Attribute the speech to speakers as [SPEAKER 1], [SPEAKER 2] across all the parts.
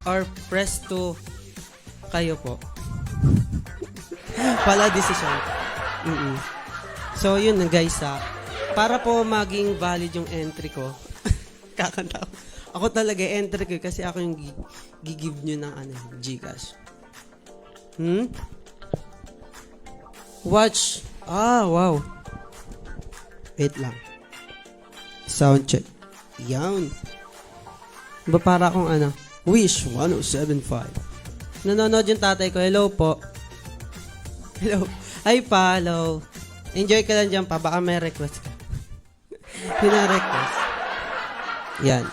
[SPEAKER 1] or press 2 kayo po. Pala decision. So, yun na guys para po maging valid yung entry ko. Kakanta ako. Ako talaga entry ko kasi ako yung gigive nyo ng Gcash. Watch. Wow. Wait lang. Sound check. Yan. Ba para akong Wish 1075. Nanonood yung tatay ko. Hello po. Hello. Ay pa, hello. Enjoy ka lang dyan pa. Baka may request ka. Pina-request. Yan.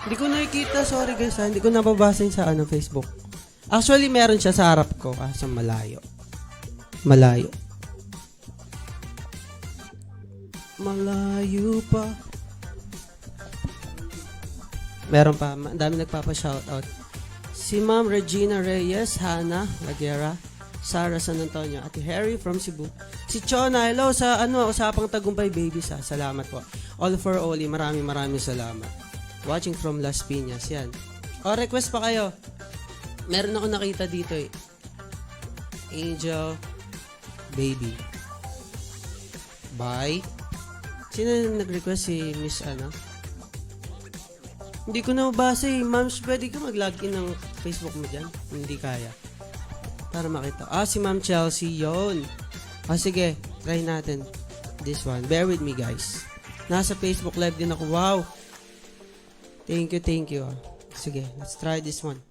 [SPEAKER 1] Hindi ko nakikita. Sorry guys Hindi ko nababasa sa Facebook. Actually, meron siya sa harap ko. Sa malayo. Malayo pa. Meron pa. Dami nagpapa-shoutout. Si Ma'am Regina Reyes, Hannah Lagera, Sarah San Antonio, Ate Harry from Cebu. Si Chona, hello sa usapang tagumpay babies Salamat po. All for Oli, maraming salamat. Watching from Las Piñas, yan. Request pa kayo. Meron ako nakita dito Angel Baby. Bye. Sino nag-request? Si Miss Hindi ko na mabasa Ma'am, pwede ka mag-login ng Facebook mo dyan? Hindi kaya. Para makita. Si Ma'am Chelsea, yon. Sige, try natin. This one. Bear with me, guys. Nasa Facebook Live din ako. Wow. Thank you. Sige, let's try this one.